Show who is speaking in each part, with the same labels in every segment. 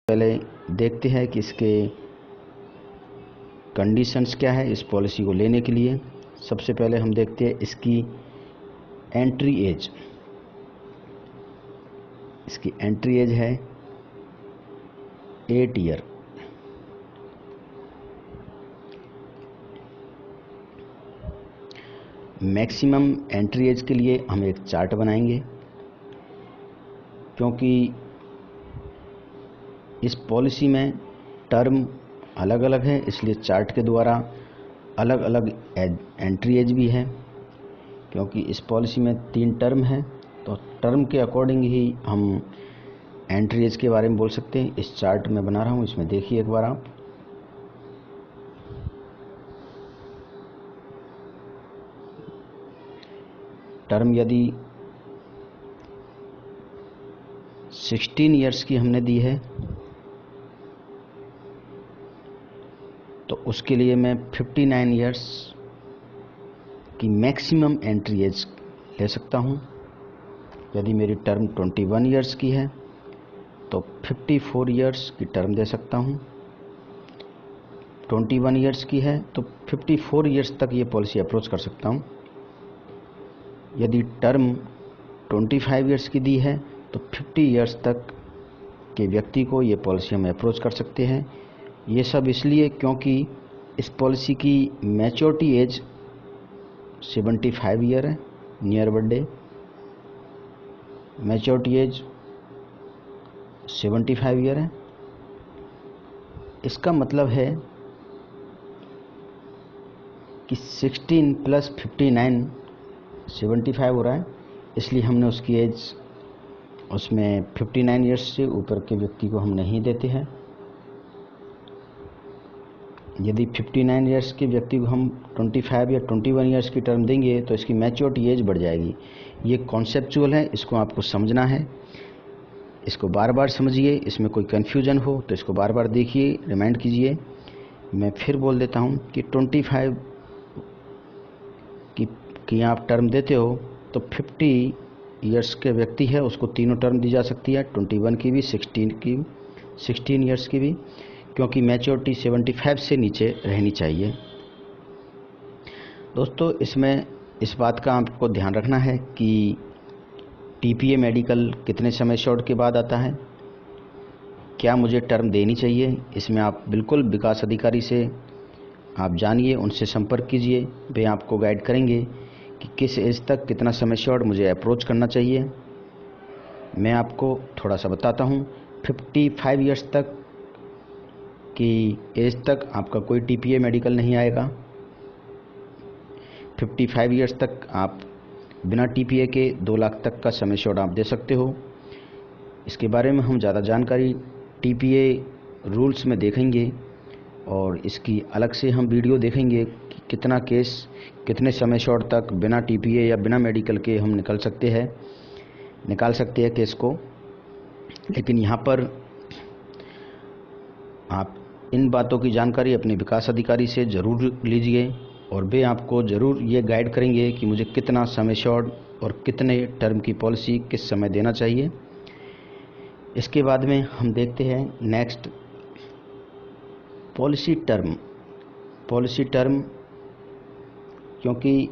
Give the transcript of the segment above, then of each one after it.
Speaker 1: पहले देखते हैं कि इसके कंडीशंस क्या है इस पॉलिसी को लेने के लिए। सबसे पहले हम देखते हैं इसकी एंट्री एज। इसकी एंट्री एज है 8 ईयर। मैक्सिमम एंट्री एज के लिए हम एक चार्ट बनाएंगे, क्योंकि इस पॉलिसी में टर्म अलग अलग है, इसलिए चार्ट के द्वारा अलग अलग एंट्री एज भी है। क्योंकि इस पॉलिसी में 3 टर्म है, तो टर्म के अकॉर्डिंग ही हम एंट्री एज के बारे में बोल सकते हैं। इस चार्ट में बना रहा हूँ, इसमें देखिए एक बार आप। टर्म यदि 16 ईयर्स की हमने दी है, तो उसके लिए मैं 59 ईयर्स की मैक्सिमम एंट्री एज ले सकता हूँ। यदि मेरी टर्म 21 ईयर्स की है तो 54 ईयर्स की टर्म दे सकता हूँ। 21 ईयर्स की है तो 54 ईयर्स तक ये पॉलिसी अप्रोच कर सकता हूँ। यदि टर्म 25 ईयर्स की दी है तो 50 ईयर्स तक के व्यक्ति को ये पॉलिसी हम अप्रोच कर सकते हैं। ये सब इसलिए क्योंकि इस पॉलिसी की मैच्योरिटी एज 75 ईयर है, near birthday. Maturity age 75 year है। इसका मतलब है कि 16 प्लस 59 75 हो रहा है, इसलिए हमने उसकी एज उसमें 59 ईयर्स से ऊपर के व्यक्ति को हम नहीं देते हैं। यदि 59 ईयर्स के व्यक्ति को हम 25 या 21 ईयर्स की टर्म देंगे तो इसकी मैच्योरिटी एज बढ़ जाएगी। ये कॉन्सेप्चुअल है, इसको आपको समझना है। इसको बार बार समझिए, इसमें कोई कन्फ्यूजन हो तो इसको बार बार देखिए, रिमाइंड कीजिए। मैं फिर बोल देता हूँ कि 25 की आप टर्म देते हो तो 50 ईयर्स के व्यक्ति है उसको तीनों टर्म दी जा सकती है, 21 की भी, 16 ईयर्स की भी, क्योंकि मैच्योरिटी 75 से नीचे रहनी चाहिए। दोस्तों, इसमें इस बात का आपको ध्यान रखना है कि टीपीए मेडिकल कितने समय शॉर्ट के बाद आता है, क्या मुझे टर्म देनी चाहिए। इसमें आप बिल्कुल विकास अधिकारी से आप जानिए, उनसे संपर्क कीजिए, वे आपको गाइड करेंगे कि किस एज तक कितना समय शॉर्ट मुझे अप्रोच करना चाहिए। मैं आपको थोड़ा सा बताता हूँ। 55 ईयर्स तक की एज तक आपका कोई टीपीए मेडिकल नहीं आएगा। 55 ईयर्स तक आप बिना टीपीए के 2 लाख तक का समय शॉर्ट आप दे सकते हो। इसके बारे में हम ज़्यादा जानकारी टीपीए रूल्स में देखेंगे और इसकी अलग से हम वीडियो देखेंगे कि कितना केस कितने समय शॉर्ट तक बिना टीपीए या बिना मेडिकल के हम निकाल सकते हैं केस को। लेकिन यहाँ पर आप इन बातों की जानकारी अपने विकास अधिकारी से ज़रूर लीजिए और वे आपको ज़रूर ये गाइड करेंगे कि मुझे कितना समय शॉर्ट और कितने टर्म की पॉलिसी किस समय देना चाहिए। इसके बाद में हम देखते हैं नेक्स्ट पॉलिसी टर्म, क्योंकि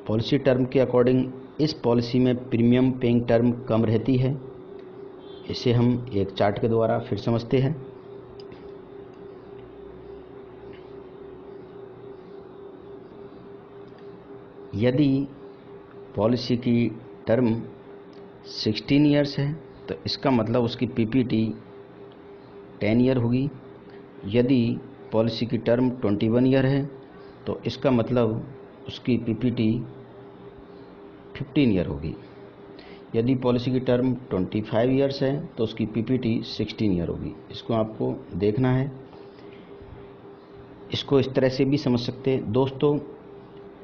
Speaker 1: पॉलिसी टर्म के अकॉर्डिंग इस पॉलिसी में प्रीमियम पेइंग टर्म कम रहती है। इसे हम एक चार्ट के द्वारा फिर समझते हैं। यदि पॉलिसी की टर्म 16 ईयर्स है तो इसका मतलब उसकी पीपीटी 10 ईयर होगी। यदि पॉलिसी की टर्म 21 ईयर है तो इसका मतलब उसकी पीपीटी 15 ईयर होगी। यदि पॉलिसी की टर्म 25 ईयर्स है तो उसकी पीपीटी 16 ईयर होगी। इसको आपको देखना है। इसको इस तरह से भी समझ सकते हैं। दोस्तों,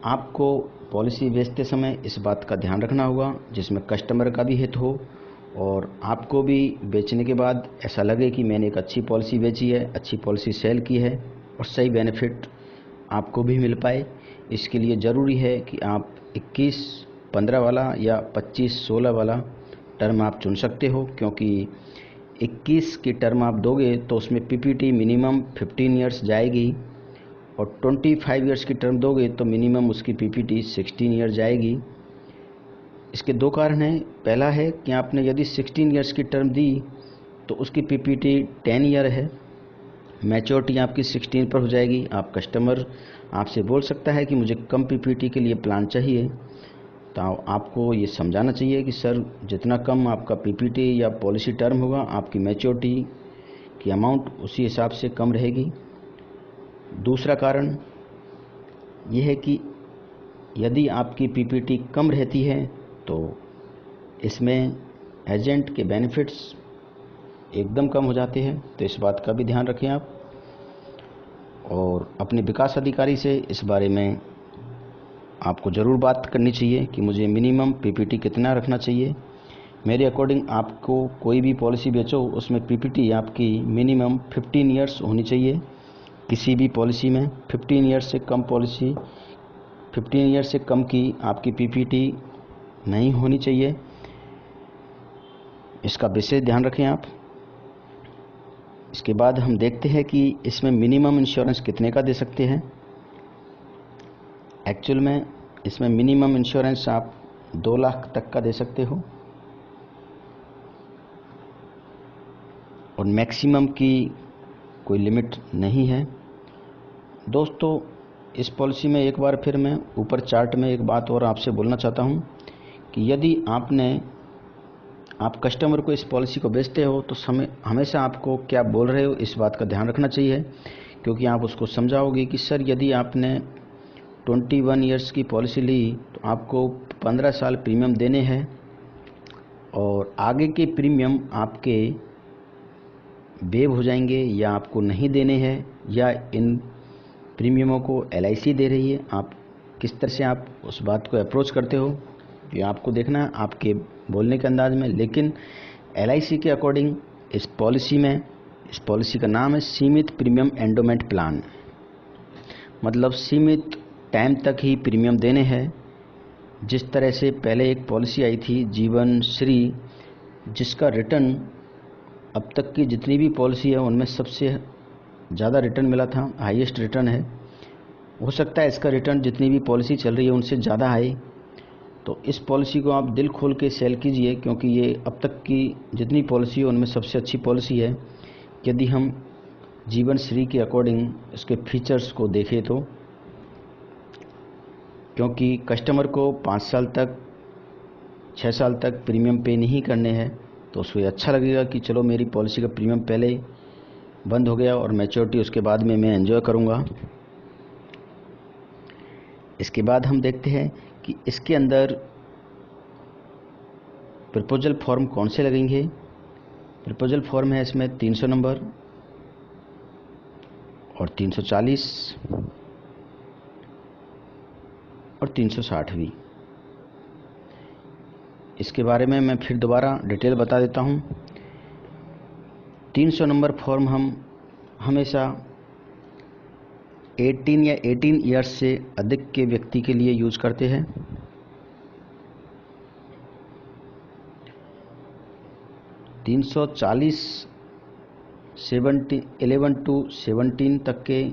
Speaker 1: आपको पॉलिसी बेचते समय इस बात का ध्यान रखना होगा जिसमें कस्टमर का भी हित हो और आपको भी बेचने के बाद ऐसा लगे कि मैंने एक अच्छी पॉलिसी बेची है, अच्छी पॉलिसी सेल की है और सही बेनिफिट आपको भी मिल पाए। इसके लिए ज़रूरी है कि आप 21-15 वाला या 25-16 वाला टर्म आप चुन सकते हो, क्योंकि 21 की टर्म आप दोगे तो उसमें पीपीटी मिनिमम 15 ईयर्स जाएगी, और 25 ईयर्स की टर्म दोगे तो मिनिमम उसकी पीपीटी 16 ईयर जाएगी। इसके दो कारण हैं। पहला है कि आपने यदि 16 ईयर्स की टर्म दी तो उसकी पीपीटी 10 ईयर है, मैच्योरिटी आपकी 16 पर हो जाएगी। आप कस्टमर आपसे बोल सकता है कि मुझे कम पीपीटी के लिए प्लान चाहिए, तो आपको ये समझाना चाहिए कि सर जितना कम आपका पीपीटी या पॉलिसी टर्म होगा, आपकी मैच्योरिटी की अमाउंट उसी हिसाब से कम रहेगी। दूसरा कारण यह है कि यदि आपकी पीपीटी कम रहती है तो इसमें एजेंट के बेनिफिट्स एकदम कम हो जाते हैं, तो इस बात का भी ध्यान रखें आप। और अपने विकास अधिकारी से इस बारे में आपको ज़रूर बात करनी चाहिए कि मुझे मिनिमम पीपीटी कितना रखना चाहिए। मेरे अकॉर्डिंग आपको कोई भी पॉलिसी बेचो उसमें पीपीटी आपकी मिनिमम 15 ईयर्स होनी चाहिए। किसी भी पॉलिसी में 15 ईयर्स से कम की आपकी पीपीटी नहीं होनी चाहिए। इसका विशेष ध्यान रखें आप। इसके बाद हम देखते हैं कि इसमें मिनिमम इंश्योरेंस कितने का दे सकते हैं। एक्चुअल में इसमें मिनिमम इंश्योरेंस आप 2 लाख तक का दे सकते हो, और मैक्सिमम की कोई लिमिट नहीं है। दोस्तों, इस पॉलिसी में एक बार फिर मैं ऊपर चार्ट में एक बात और आपसे बोलना चाहता हूं कि यदि आप कस्टमर को इस पॉलिसी को बेचते हो तो हमेशा आपको क्या बोल रहे हो इस बात का ध्यान रखना चाहिए, क्योंकि आप उसको समझाओगे कि सर यदि आपने 21 ईयर्स की पॉलिसी ली तो आपको 15 साल प्रीमियम देने हैं, और आगे के प्रीमियम आपके वेव हो जाएंगे या आपको नहीं देने हैं, या इन प्रीमियमों को एलआईसी दे रही है। आप किस तरह से आप उस बात को अप्रोच करते हो ये आपको देखना है आपके बोलने के अंदाज में। लेकिन एलआईसी के अकॉर्डिंग इस पॉलिसी का नाम है सीमित प्रीमियम एंडोमेंट प्लान, मतलब सीमित टाइम तक ही प्रीमियम देने हैं। जिस तरह से पहले एक पॉलिसी आई थी जीवन श्री, जिसका रिटर्न अब तक की जितनी भी पॉलिसी है उनमें सबसे ज़्यादा रिटर्न मिला था, हाईएस्ट रिटर्न है। हो सकता है इसका रिटर्न जितनी भी पॉलिसी चल रही है उनसे ज़्यादा आए, तो इस पॉलिसी को आप दिल खोल के सेल कीजिए, क्योंकि ये अब तक की जितनी पॉलिसी है उनमें सबसे अच्छी पॉलिसी है। यदि हम जीवन श्री के अकॉर्डिंग इसके फीचर्स को देखें तो, क्योंकि कस्टमर को 5 साल तक 6 साल तक प्रीमियम पे नहीं करने हैं, तो उसको अच्छा लगेगा कि चलो मेरी पॉलिसी का प्रीमियम पहले बंद हो गया और मैच्योरिटी उसके बाद में मैं एंजॉय करूँगा। इसके बाद हम देखते हैं कि इसके अंदर प्रपोजल फॉर्म कौन से लगेंगे। प्रपोजल फॉर्म है इसमें 300 नंबर और 340 और 360 भी। इसके बारे में मैं फिर दोबारा डिटेल बता देता हूँ। 300 नंबर फॉर्म हम हमेशा 18 या 18 ईयर्स से अधिक के व्यक्ति के लिए यूज करते हैं। 340 11 to 17 तक के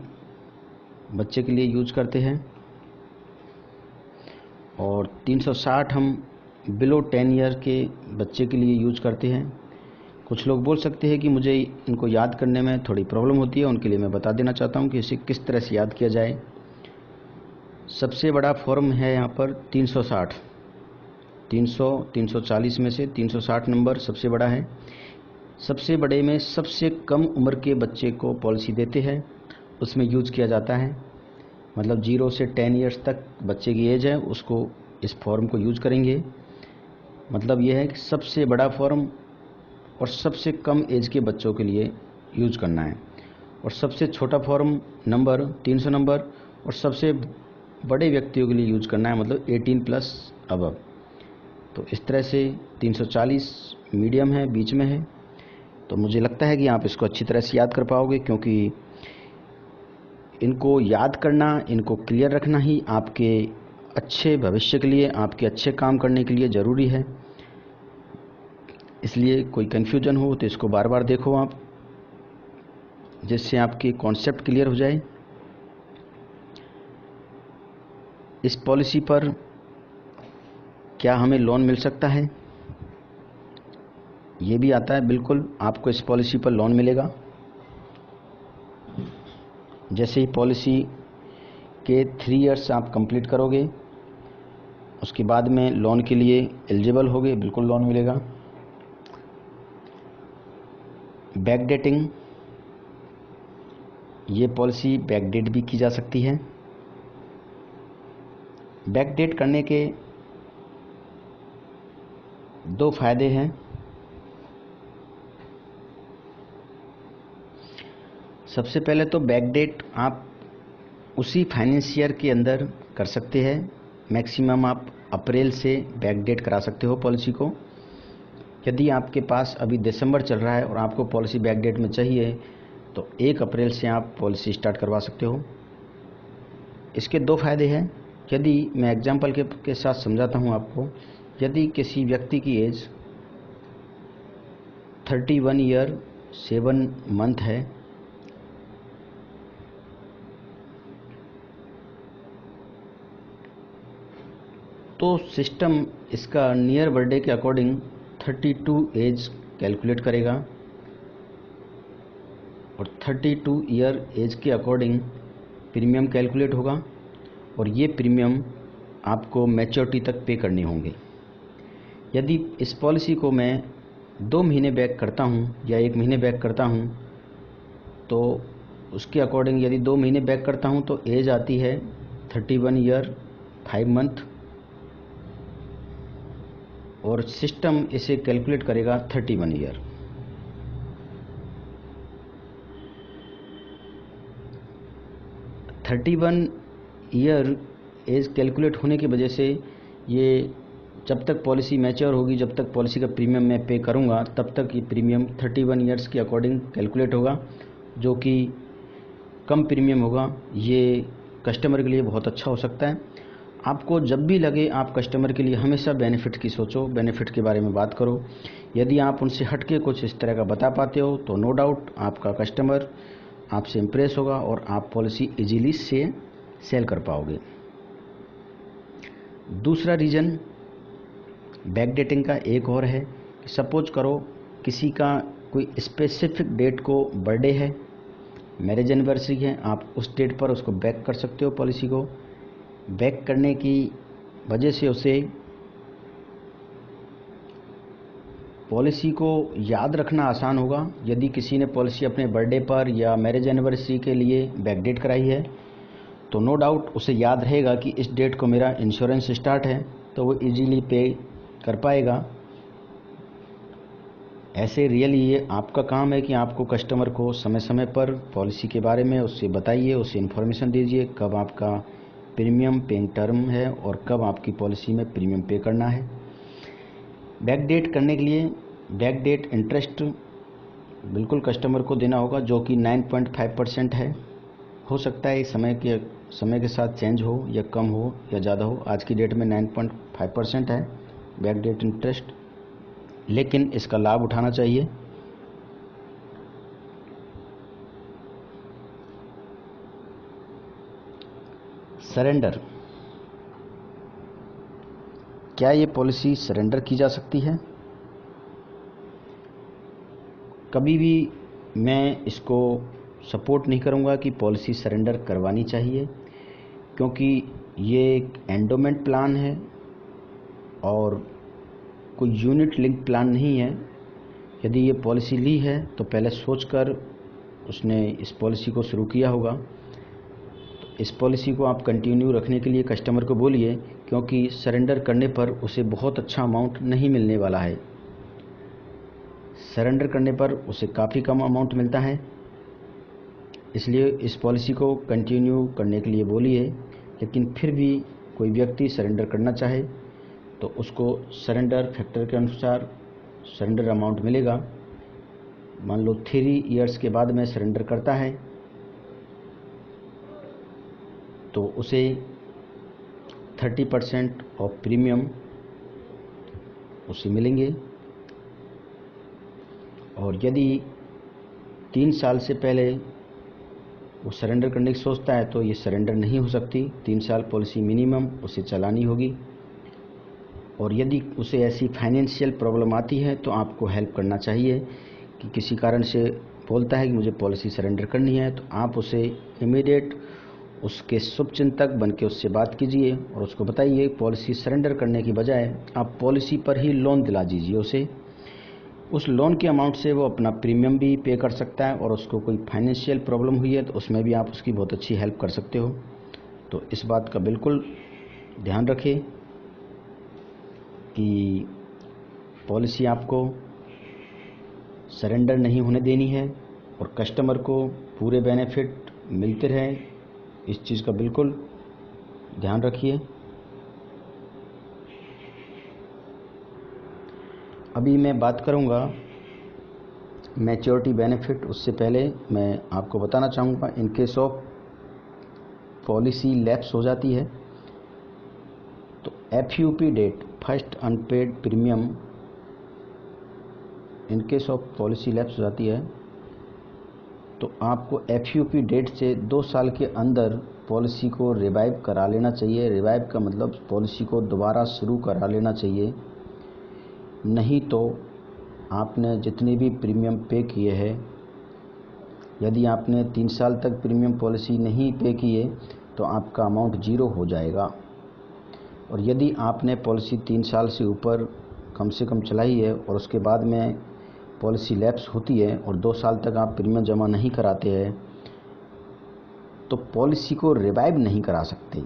Speaker 1: बच्चे के लिए यूज करते हैं, और 360 हम बिलो 10 ईयर के बच्चे के लिए यूज करते हैं। कुछ लोग बोल सकते हैं कि मुझे इनको याद करने में थोड़ी प्रॉब्लम होती है, उनके लिए मैं बता देना चाहता हूं कि इसे किस तरह से याद किया जाए। सबसे बड़ा फॉर्म है यहाँ पर 360, 340 में से 360 नंबर सबसे बड़ा है। सबसे बड़े में सबसे कम उम्र के बच्चे को पॉलिसी देते हैं, उसमें यूज किया जाता है। मतलब 0 से 10 ईयर्स तक बच्चे की एज है, उसको इस फॉर्म को यूज करेंगे। मतलब यह है कि सबसे बड़ा फॉर्म और सबसे कम एज के बच्चों के लिए यूज करना है, और सबसे छोटा फॉर्म नंबर 300 नंबर और सबसे बड़े व्यक्तियों के लिए यूज करना है, मतलब 18 प्लस अबव। तो इस तरह से 340 मीडियम है, बीच में है। तो मुझे लगता है कि आप इसको अच्छी तरह से याद कर पाओगे, क्योंकि इनको याद करना, इनको क्लियर रखना ही आपके अच्छे भविष्य के लिए, आपके अच्छे काम करने के लिए ज़रूरी है। इसलिए कोई कन्फ्यूजन हो तो इसको बार बार देखो आप, जिससे आपकी कॉन्सेप्ट क्लियर हो जाए। इस पॉलिसी पर क्या हमें लोन मिल सकता है, ये भी आता है। बिल्कुल आपको इस पॉलिसी पर लोन मिलेगा। जैसे ही पॉलिसी के 3 इयर्स आप कंप्लीट करोगे, उसके बाद में लोन के लिए एलिजिबल होगे, बिल्कुल लोन मिलेगा। बैकडेटिंग, ये पॉलिसी बैकडेट भी की जा सकती है। बैकडेट करने के 2 फायदे हैं। सबसे पहले तो बैकडेट आप उसी फाइनेंस ईयर के अंदर कर सकते हैं। मैक्सिमम आप अप्रैल से बैकडेट करा सकते हो पॉलिसी को। यदि आपके पास अभी दिसंबर चल रहा है और आपको पॉलिसी बैकडेट में चाहिए तो 1 अप्रैल से आप पॉलिसी स्टार्ट करवा सकते हो। इसके 2 फायदे हैं। यदि मैं एग्जाम्पल के साथ समझाता हूँ आपको, यदि किसी व्यक्ति की एज 31 ईयर 7 मंथ है, तो सिस्टम इसका नियर बर्थडे के अकॉर्डिंग 32 एज कैलकुलेट करेगा और 32 ईयर एज के अकॉर्डिंग प्रीमियम कैलकुलेट होगा और ये प्रीमियम आपको मैच्योरिटी तक पे करने होंगे। यदि इस पॉलिसी को मैं 2 महीने बैक करता हूँ या 1 महीने बैक करता हूँ, तो उसके अकॉर्डिंग यदि 2 महीने बैक करता हूँ तो एज आती है 31 ईयर 5 मंथ और सिस्टम इसे कैलकुलेट करेगा 31 ईयर। ईयर एज कैलकुलेट होने की वजह से ये जब तक पॉलिसी मैच्योर होगी, जब तक पॉलिसी का प्रीमियम मैं पे करूँगा, तब तक ये प्रीमियम 31 ईयर्स के अकॉर्डिंग कैलकुलेट होगा, जो कि कम प्रीमियम होगा। ये कस्टमर के लिए बहुत अच्छा हो सकता है। आपको जब भी लगे, आप कस्टमर के लिए हमेशा बेनिफिट की सोचो, बेनिफिट के बारे में बात करो। यदि आप उनसे हटके कुछ इस तरह का बता पाते हो तो नो डाउट आपका कस्टमर आपसे इम्प्रेस होगा और आप पॉलिसी इजीली से सेल कर पाओगे। दूसरा रीज़न बैकडेटिंग का एक और है कि सपोज करो किसी का कोई स्पेसिफिक डेट को बर्थडे है, मैरिज एनिवर्सरी है, आप उस डेट पर उसको बैक कर सकते हो। पॉलिसी को बैक करने की वजह से उसे पॉलिसी को याद रखना आसान होगा। यदि किसी ने पॉलिसी अपने बर्थडे पर या मैरिज एनिवर्सरी के लिए बैकडेट कराई है तो नो डाउट उसे याद रहेगा कि इस डेट को मेरा इंश्योरेंस स्टार्ट है, तो वो इजीली पे कर पाएगा। ऐसे रियली ये आपका काम है कि आपको कस्टमर को समय समय पर पॉलिसी के बारे में उससे बताइए, उससे इन्फॉर्मेशन दीजिए कब आपका प्रीमियम पेइंग टर्म है और कब आपकी पॉलिसी में प्रीमियम पे करना है। बैकडेट करने के लिए बैकडेट इंटरेस्ट बिल्कुल कस्टमर को देना होगा, जो कि 9.5% है। हो सकता है समय के साथ चेंज हो या कम हो या ज़्यादा हो। आज की डेट में 9.5% है बैकडेट इंटरेस्ट, लेकिन इसका लाभ उठाना चाहिए। सरेंडर, क्या ये पॉलिसी सरेंडर की जा सकती है? कभी भी मैं इसको सपोर्ट नहीं करूंगा कि पॉलिसी सरेंडर करवानी चाहिए, क्योंकि ये एक एंडोमेंट प्लान है और कोई यूनिट लिंक प्लान नहीं है। यदि ये पॉलिसी ली है तो पहले सोचकर उसने इस पॉलिसी को शुरू किया होगा। तो इस पॉलिसी को आप कंटिन्यू रखने के लिए कस्टमर को बोलिए, क्योंकि सरेंडर करने पर उसे बहुत अच्छा अमाउंट नहीं मिलने वाला है। सरेंडर करने पर उसे काफ़ी कम अमाउंट मिलता है, इसलिए इस पॉलिसी को कंटिन्यू करने के लिए बोलिए। लेकिन फिर भी कोई व्यक्ति सरेंडर करना चाहे तो उसको सरेंडर फैक्टर के अनुसार सरेंडर अमाउंट मिलेगा। मान लो 3 इयर्स के बाद में सरेंडर करता है तो उसे 30% ऑफ प्रीमियम उसे मिलेंगे। और यदि 3 साल से पहले वो सरेंडर करने की सोचता है तो ये सरेंडर नहीं हो सकती। 3 साल पॉलिसी मिनिमम उसे चलानी होगी। और यदि उसे ऐसी फाइनेंशियल प्रॉब्लम आती है तो आपको हेल्प करना चाहिए कि किसी कारण से बोलता है कि मुझे पॉलिसी सरेंडर करनी है, तो आप उसे इमीडिएट उसके शुभचिंतक बन के उससे बात कीजिए और उसको बताइए पॉलिसी सरेंडर करने की बजाय आप पॉलिसी पर ही लोन दिला दीजिए उसे। उस लोन के अमाउंट से वो अपना प्रीमियम भी पे कर सकता है और उसको कोई फाइनेंशियल प्रॉब्लम हुई है तो उसमें भी आप उसकी बहुत अच्छी हेल्प कर सकते हो। तो इस बात का बिल्कुल ध्यान रखें कि पॉलिसी आपको सरेंडर नहीं होने देनी है और कस्टमर को पूरे बेनिफिट मिलते रहे, इस चीज़ का बिल्कुल ध्यान रखिए। अभी मैं बात करूंगा मैच्योरिटी बेनिफिट। उससे पहले मैं आपको बताना चाहूँगा, in case of policy lapse हो जाती है तो FUP date, first unpaid premium, in case of policy lapse हो जाती है तो आपको FUP डेट से 2 साल के अंदर पॉलिसी को रिवाइव करा लेना चाहिए। रिवाइव का मतलब पॉलिसी को दोबारा शुरू करा लेना चाहिए, नहीं तो आपने जितने भी प्रीमियम पे किए हैं, यदि आपने 3 साल तक प्रीमियम पॉलिसी नहीं पे किए तो आपका अमाउंट 0 हो जाएगा। और यदि आपने पॉलिसी 3 साल से ऊपर कम से कम चलाई है और उसके बाद में पॉलिसी लैप्स होती है और 2 साल तक आप प्रीमियम जमा नहीं कराते हैं तो पॉलिसी को रिवाइव नहीं करा सकते।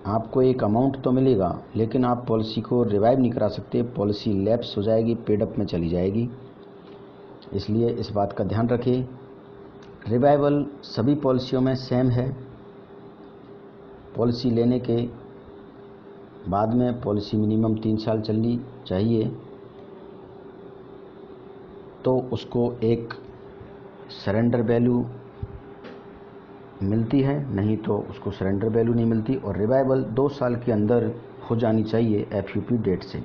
Speaker 1: आपको एक अमाउंट तो मिलेगा लेकिन आप पॉलिसी को रिवाइव नहीं करा सकते, पॉलिसी लैप्स हो जाएगी, पेड अप में चली जाएगी। इसलिए इस बात का ध्यान रखें। रिवाइवल सभी पॉलिसियों में सेम है। पॉलिसी लेने के बाद में पॉलिसी मिनिमम 3 साल चलनी चाहिए तो उसको एक सरेंडर वैल्यू मिलती है, नहीं तो उसको सरेंडर वैल्यू नहीं मिलती। और रिवाइवल 2 साल के अंदर हो जानी चाहिए FUP डेट से।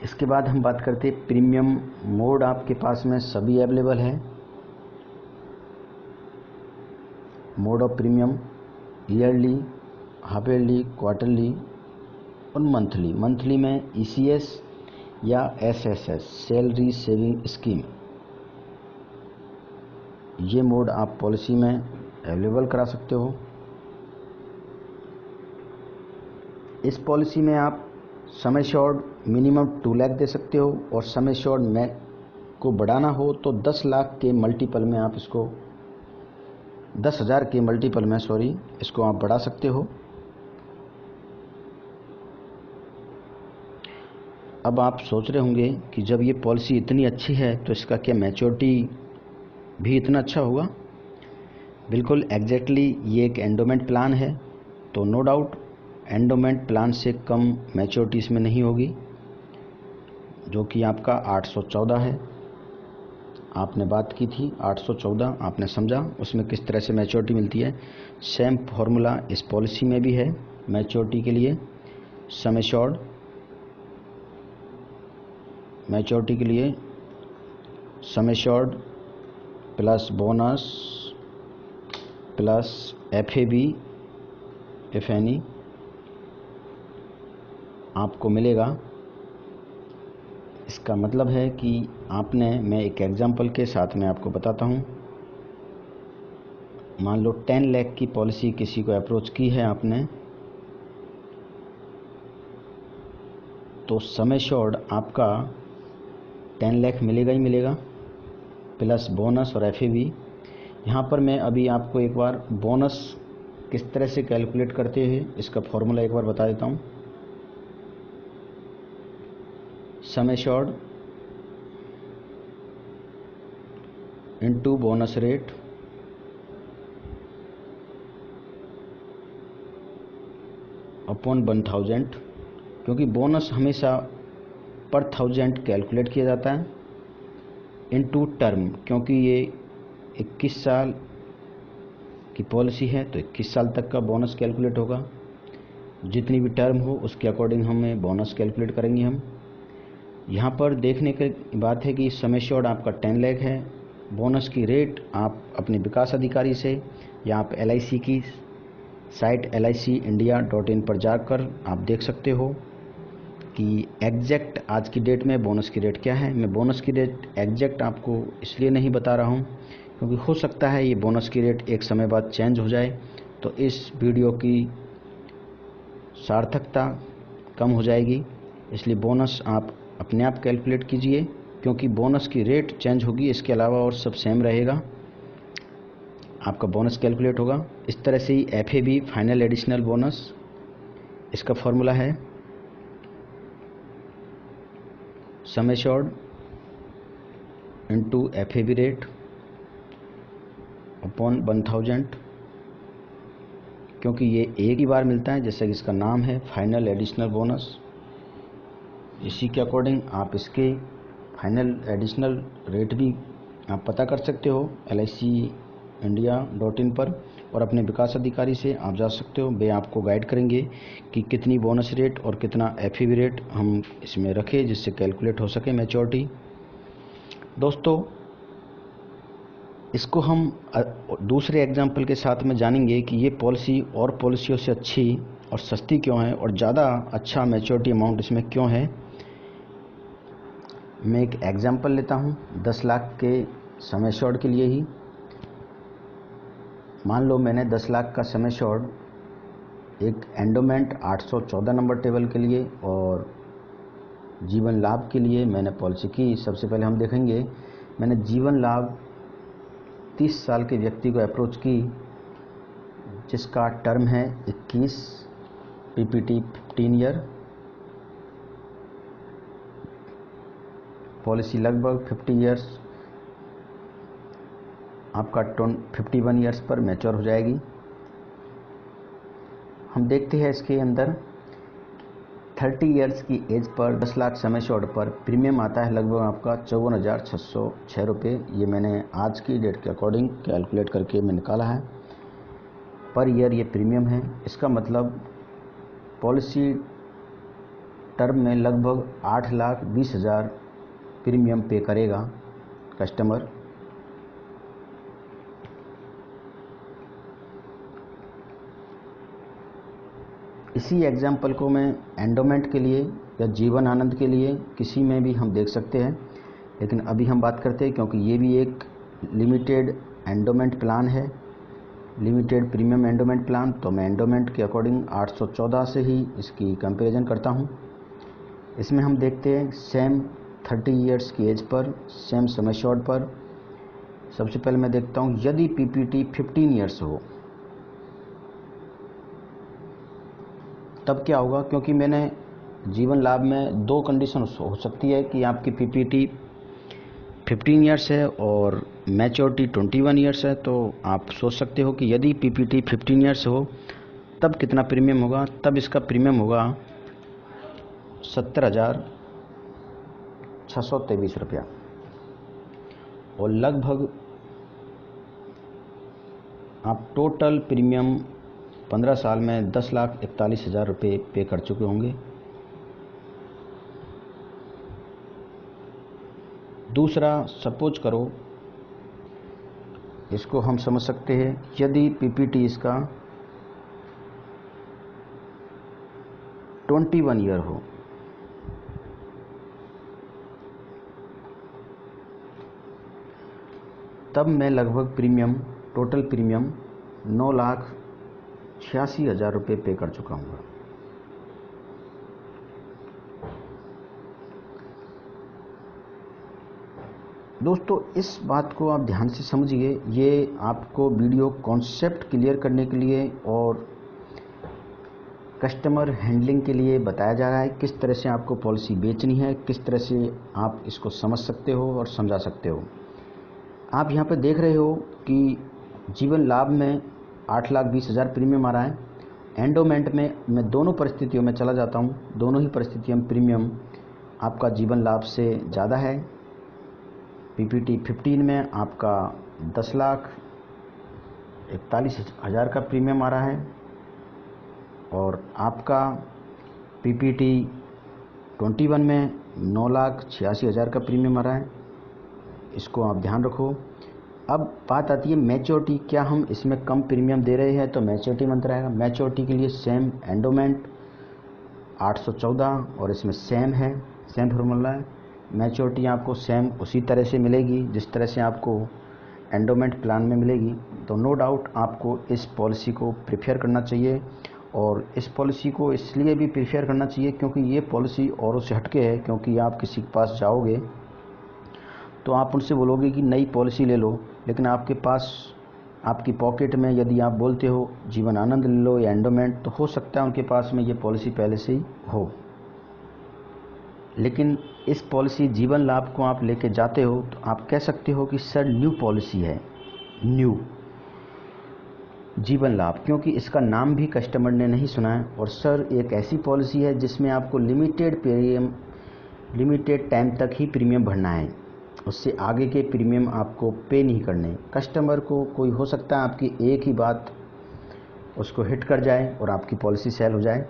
Speaker 1: इसके बाद हम बात करते हैं प्रीमियम मोड। आपके पास में सभी अवेलेबल है। Mode of premium yearly, half yearly, quarterly और मंथली। मंथली में ECS या SSS, सैलरी सेविंग स्कीम, ये मोड आप पॉलिसी में अवेलेबल करा सकते हो। इस पॉलिसी में आप सम एश्योर्ड मिनिमम 2 लाख दे सकते हो और सम एश्योर्ड में को बढ़ाना हो तो 10 लाख के मल्टीपल में आप इसको 10,000 के मल्टीपल में इसको आप बढ़ा सकते हो। अब आप सोच रहे होंगे कि जब ये पॉलिसी इतनी अच्छी है तो इसका क्या मैच्योरिटी भी इतना अच्छा होगा? बिल्कुल एग्जैक्टली, ये एक एंडोमेंट प्लान है तो नो डाउट एंडोमेंट प्लान से कम मैच्योरिटी इसमें नहीं होगी, जो कि आपका 814 है। आपने बात की थी 814, आपने समझा उसमें किस तरह से मैच्योरिटी मिलती है। सेम फॉर्मूला इस पॉलिसी में भी है मैच्योरिटी के लिए। सम एश्योर्ड मैच्योरिटी के लिए sum assured plus bonus plus FAB if any आपको मिलेगा। इसका मतलब है कि मैं एक एग्जांपल के साथ में आपको बताता हूँ। मान लो 10 लाख की पॉलिसी किसी को अप्रोच की है आपने, तो सम एश्योर्ड आपका 10 लाख मिलेगा ही मिलेगा प्लस बोनस और FAB। यहाँ पर मैं अभी आपको एक बार बोनस किस तरह से कैलकुलेट करते हैं इसका फॉर्मूला एक बार बता देता हूँ। Sum assured into bonus rate upon 1000, क्योंकि बोनस हमेशा पर 1000 कैलकुलेट किया जाता है, इनटू टर्म, क्योंकि ये 21 साल की पॉलिसी है तो 21 साल तक का बोनस कैलकुलेट होगा। जितनी भी टर्म हो उसके अकॉर्डिंग हमें बोनस कैलकुलेट करेंगे हम। यहाँ पर देखने की बात है कि सम एश्योर्ड आपका 10 लाख है। बोनस की रेट आप अपने विकास अधिकारी से या आप LIC की साइट licindia.in पर जाकर आप देख सकते हो कि एग्जैक्ट आज की डेट में बोनस की रेट क्या है। मैं बोनस की रेट एग्जैक्ट आपको इसलिए नहीं बता रहा हूँ क्योंकि हो सकता है ये बोनस की रेट एक समय बाद चेंज हो जाए, तो इस वीडियो की सार्थकता कम हो जाएगी। इसलिए बोनस आप अपने आप कैलकुलेट कीजिए, क्योंकि बोनस की रेट चेंज होगी, इसके अलावा और सब सेम रहेगा, आपका बोनस कैलकुलेट होगा। इस तरह से ही FAB फाइनल एडिशनल बोनस, इसका फॉर्मूला है sum assured into FAB rate upon 1000, क्योंकि ये एक ही बार मिलता है, जैसा कि इसका नाम है फाइनल एडिशनल बोनस। इसी के अकॉर्डिंग आप इसके फाइनल एडिशनल रेट भी आप पता कर सकते हो licindia.in पर, और अपने विकास अधिकारी से आप जा सकते हो। वे आपको गाइड करेंगे कि कितनी बोनस रेट और कितना FAB रेट हम इसमें रखें जिससे कैलकुलेट हो सके मैच्योरिटी। दोस्तों, इसको हम दूसरे एग्जाम्पल के साथ में जानेंगे कि ये पॉलिसी और पॉलिसियों से अच्छी और सस्ती क्यों है और ज़्यादा अच्छा मैच्योरिटी अमाउंट इसमें क्यों है। मैं एक एग्जाम्पल लेता हूँ 10 लाख के सम एश्योर्ड के लिए ही। मान लो मैंने 10 लाख का सम एश्योर्ड एक एंडोमेंट 814 नंबर टेबल के लिए और जीवन लाभ के लिए मैंने पॉलिसी की। सबसे पहले हम देखेंगे, मैंने जीवन लाभ 30 साल के व्यक्ति को अप्रोच की जिसका टर्म है 21, PPT 15 ईयर, पॉलिसी लगभग 50 ईयर्स, आपका 51 ईयर्स पर मैच्योर हो जाएगी। हम देखते हैं इसके अंदर 30 ईयर्स की एज पर 10 लाख सम एश्योर्ड पर प्रीमियम आता है लगभग आपका 54,606 रुपये। ये मैंने आज की डेट के अकॉर्डिंग कैलकुलेट करके मैं निकाला है। पर ईयर ये प्रीमियम है। इसका मतलब पॉलिसी टर्म में लगभग 8,20,000 प्रीमियम पे करेगा कस्टमर। इसी एग्जाम्पल को मैं एंडोमेंट के लिए या जीवन आनंद के लिए किसी में भी हम देख सकते हैं, लेकिन अभी हम बात करते हैं क्योंकि ये भी एक लिमिटेड एंडोमेंट प्लान है, लिमिटेड प्रीमियम एंडोमेंट प्लान, तो मैं एंडोमेंट के अकॉर्डिंग 814 से ही इसकी कंपैरिजन करता हूँ। इसमें हम देखते हैं सेम 30 ईयर्स की एज पर, सेम सम एश्योर्ड पर। सबसे पहले मैं देखता हूँ यदि PPT 15 ईयर्स हो तब क्या होगा, क्योंकि मैंने जीवन लाभ में 2 कंडीशन हो सकती है कि आपकी PPT 15 ईयर्स है और मैच्योरिटी 21 ईयर्स है। तो आप सोच सकते हो कि यदि PPT 15 ईयर्स हो तब कितना प्रीमियम होगा। तब इसका प्रीमियम होगा 70,623 रुपया, और लगभग आप टोटल प्रीमियम 15 साल में 10,41,000 रुपये पे कर चुके होंगे। दूसरा, सपोज करो, इसको हम समझ सकते हैं यदि PPT इसका 21 ईयर हो तब मैं लगभग प्रीमियम, टोटल प्रीमियम 9,86,000 रुपये पे कर चुका हूँ। दोस्तों, इस बात को आप ध्यान से समझिए। ये आपको वीडियो कॉन्सेप्ट क्लियर करने के लिए और कस्टमर हैंडलिंग के लिए बताया जा रहा है, किस तरह से आपको पॉलिसी बेचनी है, किस तरह से आप इसको समझ सकते हो और समझा सकते हो। आप यहाँ पे देख रहे हो कि जीवन लाभ में 8,20,000 प्रीमियम आ रहा है। एंडोमेंट में मैं दोनों परिस्थितियों में चला जाता हूँ, दोनों ही परिस्थितियों में प्रीमियम आपका जीवन लाभ से ज़्यादा है। PPT 15 में आपका 10,41,000 का प्रीमियम आ रहा है और आपका PPT 21 में 9,86,000 का प्रीमियम आ रहा है, इसको आप ध्यान रखो। अब बात आती है मैच्योरिटी, क्या हम इसमें कम प्रीमियम दे रहे हैं तो मैच्योरिटी मंत्र आएगा। मैच्योरिटी के लिए सेम एंडोमेंट 814 और इसमें सेम फार्मूला है। मैच्योरिटी आपको सेम उसी तरह से मिलेगी जिस तरह से आपको एंडोमेंट प्लान में मिलेगी। तो नो डाउट आपको इस पॉलिसी को प्रेफर करना चाहिए, और इस पॉलिसी को इसलिए भी प्रेफर करना चाहिए क्योंकि ये पॉलिसी औरों से हटके है। क्योंकि आप किसी के पास जाओगे तो आप उनसे बोलोगे कि नई पॉलिसी ले लो, लेकिन आपके पास आपकी पॉकेट में यदि आप बोलते हो जीवन आनंद ले लो या एंडोमेंट, तो हो सकता है उनके पास में ये पॉलिसी पहले से ही हो। लेकिन इस पॉलिसी जीवन लाभ को आप लेके जाते हो तो आप कह सकते हो कि सर न्यू पॉलिसी है, न्यू जीवन लाभ, क्योंकि इसका नाम भी कस्टमर ने नहीं सुना है। और सर एक ऐसी पॉलिसी है जिसमें आपको लिमिटेड टाइम तक ही प्रीमियम भरना है, उससे आगे के प्रीमियम आपको पे नहीं करने। कस्टमर को कोई हो सकता है आपकी एक ही बात उसको हिट कर जाए और आपकी पॉलिसी सेल हो जाए।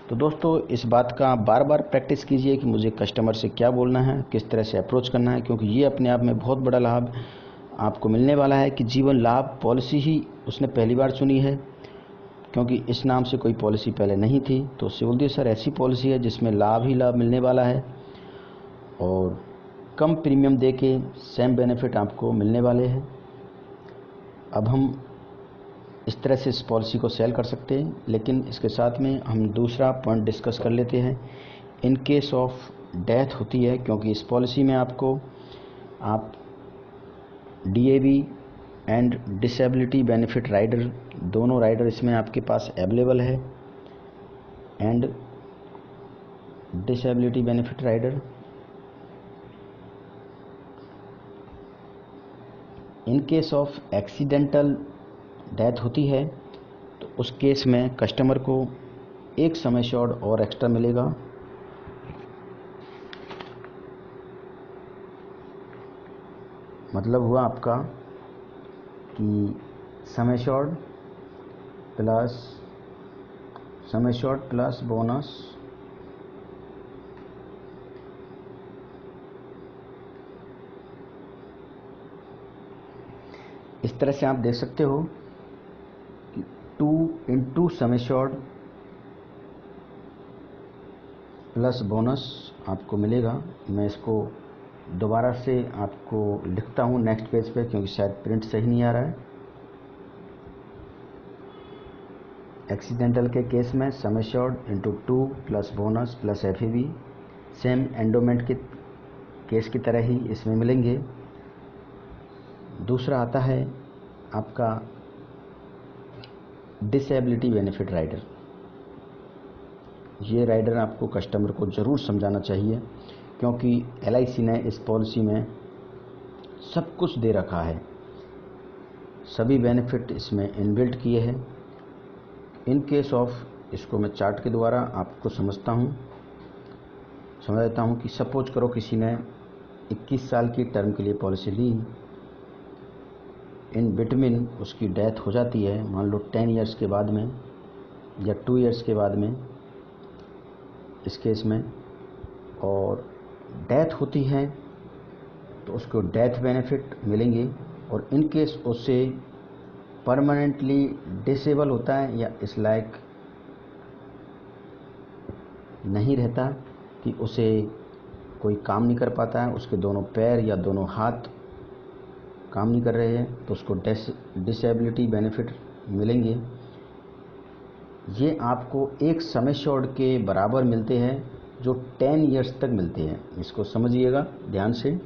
Speaker 1: तो दोस्तों इस बात का आप बार बार प्रैक्टिस कीजिए कि मुझे कस्टमर से क्या बोलना है, किस तरह से अप्रोच करना है, क्योंकि ये अपने आप में बहुत बड़ा लाभ आपको मिलने वाला है कि जीवन लाभ पॉलिसी ही उसने पहली बार चुनी है, क्योंकि इस नाम से कोई पॉलिसी पहले नहीं थी। तो उससे बोल दिए सर ऐसी पॉलिसी है जिसमें लाभ ही लाभ मिलने वाला है और कम प्रीमियम दे के सेम बेनिफिट आपको मिलने वाले हैं। अब हम इस तरह से इस पॉलिसी को सेल कर सकते हैं, लेकिन इसके साथ में हम दूसरा पॉइंट डिस्कस कर लेते हैं। इन केस ऑफ डेथ होती है, क्योंकि इस पॉलिसी में आपको आप DAB and disability benefit rider, दोनों राइडर इसमें आपके पास अवेलेबल है। And disability benefit rider, in case of accidental death होती है तो उस केस में कस्टमर को एक सम एश्योर्ड और एक्स्ट्रा मिलेगा। मतलब हुआ आपका कि सम एश्योर्ड प्लस बोनस इस तरह से आप देख सकते हो कि 2 into sum assured plus bonus आपको मिलेगा। मैं इसको दोबारा से आपको लिखता हूँ नेक्स्ट पेज पे, क्योंकि शायद प्रिंट सही नहीं आ रहा है। एक्सीडेंटल के केस में sum assured into 2 plus bonus plus FAB, same endowment के केस की तरह ही इसमें मिलेंगे। दूसरा आता है आपका डिसेबिलिटी बेनिफिट राइडर। ये राइडर आपको कस्टमर को ज़रूर समझाना चाहिए, क्योंकि LIC ने इस पॉलिसी में सब कुछ दे रखा है, सभी बेनिफिट इसमें इनबिल्ट किए हैं। इन केस ऑफ, इसको मैं चार्ट के द्वारा आपको समझ देता हूँ कि सपोज करो किसी ने 21 साल की टर्म के लिए पॉलिसी ली, इन बिटवीन उसकी डेथ हो जाती है, मान लो 10 ईयर्स के बाद में या 2 ईयर्स के बाद में इस केस में, और डेथ होती है तो उसको डेथ बेनिफिट मिलेंगे। और इन केस उससे परमानेंटली डिसेबल होता है या इस लायक नहीं रहता कि उसे कोई काम नहीं कर पाता है, उसके दोनों पैर या दोनों हाथ काम नहीं कर रहे हैं, तो उसको डिसेबिलिटी बेनिफिट मिलेंगे। ये आपको एक सम एश्योर्ड के बराबर मिलते हैं जो 10 ईयर्स तक मिलते हैं। इसको समझिएगा ध्यान से।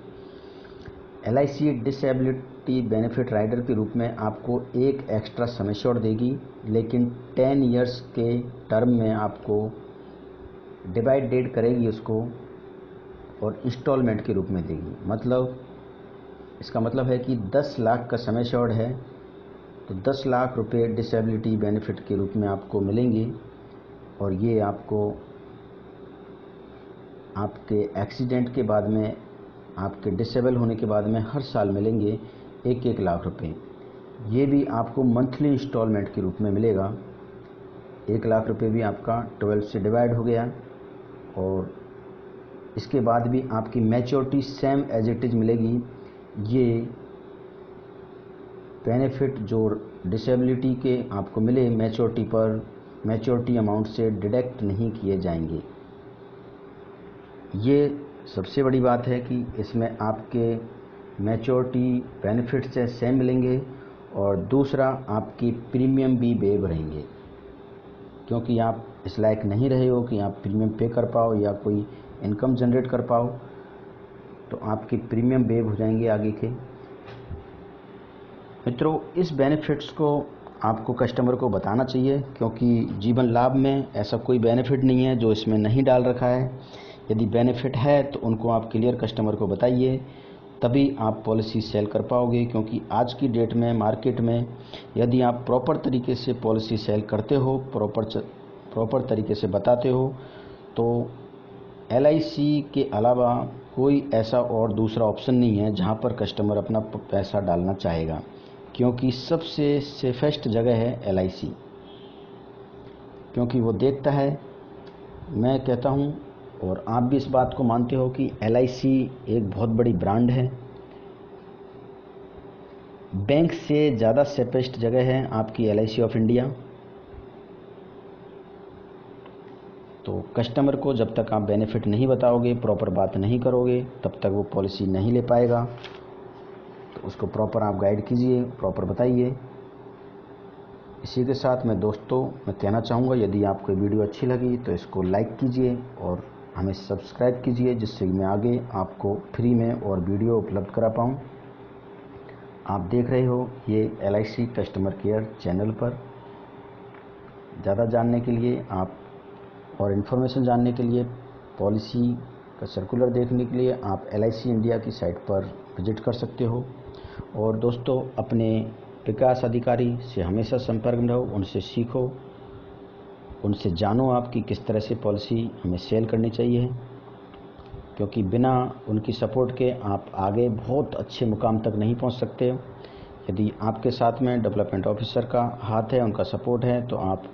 Speaker 1: LIC डिसेबिलिटी बेनिफिट राइडर के रूप में आपको एक एक्स्ट्रा सम एश्योर्ड देगी, लेकिन 10 ईयर्स के टर्म में आपको डिवाइडेड करेगी उसको और इंस्टॉलमेंट के रूप में देगी। मतलब इसका मतलब है कि 10 लाख का सम एश्योर्ड है तो 10 लाख रुपए डिसेबिलिटी बेनिफिट के रूप में आपको मिलेंगे, और ये आपको आपके एक्सीडेंट के बाद में, आपके डिसेबल होने के बाद में हर साल मिलेंगे 1-1 लाख रुपए। ये भी आपको मंथली इंस्टॉलमेंट के रूप में मिलेगा। 1 लाख रुपए भी आपका 12 से डिवाइड हो गया और इसके बाद भी आपकी maturity same age it is मिलेगी। ये बेनिफिट जो डिसेबिलिटी के आपको मिले मैच्योरिटी पर, मैच्योरिटी अमाउंट से डिडक्ट नहीं किए जाएंगे। ये सबसे बड़ी बात है कि इसमें आपके मैच्योरिटी बेनिफिट से सेम मिलेंगे, और दूसरा आपकी प्रीमियम भी वेव रहेंगे, क्योंकि आप इस लायक नहीं रहे हो कि आप प्रीमियम पे कर पाओ या कोई इनकम जनरेट कर पाओ, तो आपकी प्रीमियम वेव हो जाएंगे आगे के। मित्रों, इस बेनिफिट्स को आपको कस्टमर को बताना चाहिए, क्योंकि जीवन लाभ में ऐसा कोई बेनिफिट नहीं है जो इसमें नहीं डाल रखा है। यदि बेनिफिट है तो उनको आप क्लियर कस्टमर को बताइए, तभी आप पॉलिसी सेल कर पाओगे। क्योंकि आज की डेट में मार्केट में यदि आप प्रॉपर तरीके से पॉलिसी सेल करते हो, प्रॉपर तरीके से बताते हो, तो LIC के अलावा कोई ऐसा और दूसरा ऑप्शन नहीं है जहां पर कस्टमर अपना पैसा डालना चाहेगा, क्योंकि सबसे सेफेस्ट जगह है LIC। क्योंकि वो देखता है, मैं कहता हूं और आप भी इस बात को मानते हो कि LIC एक बहुत बड़ी ब्रांड है। बैंक से ज़्यादा सेफेस्ट जगह है आपकी LIC ऑफ इंडिया। तो कस्टमर को जब तक आप बेनिफिट नहीं बताओगे, प्रॉपर बात नहीं करोगे, तब तक वो पॉलिसी नहीं ले पाएगा। तो उसको प्रॉपर आप गाइड कीजिए, प्रॉपर बताइए। इसी के साथ मैं कहना चाहूँगा, यदि आपको वीडियो अच्छी लगी तो इसको लाइक कीजिए और हमें सब्सक्राइब कीजिए, जिससे मैं आगे आपको फ्री में और वीडियो उपलब्ध करा पाऊँ। आप देख रहे हो ये LIC कस्टमर केयर चैनल पर। ज़्यादा जानने के लिए आप और इन्फॉर्मेशन जानने के लिए, पॉलिसी का सर्कुलर देखने के लिए आप LIC इंडिया की साइट पर विजिट कर सकते हो। और दोस्तों, अपने विकास अधिकारी से हमेशा संपर्क में रहो, उनसे सीखो, उनसे जानो आपकी किस तरह से पॉलिसी हमें सेल करनी चाहिए, क्योंकि बिना उनकी सपोर्ट के आप आगे बहुत अच्छे मुकाम तक नहीं पहुंच सकते। यदि आपके साथ में डेवलपमेंट ऑफिसर का हाथ है, उनका सपोर्ट है, तो आप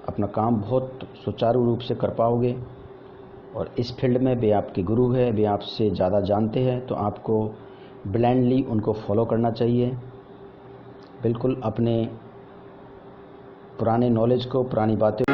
Speaker 1: अपना काम बहुत सुचारू रूप से कर पाओगे। और इस फील्ड में वे आपके गुरु है, वे आपसे ज़्यादा जानते हैं, तो आपको ब्लाइंडली उनको फॉलो करना चाहिए। बिल्कुल अपने पुराने नॉलेज को, पुरानी बातें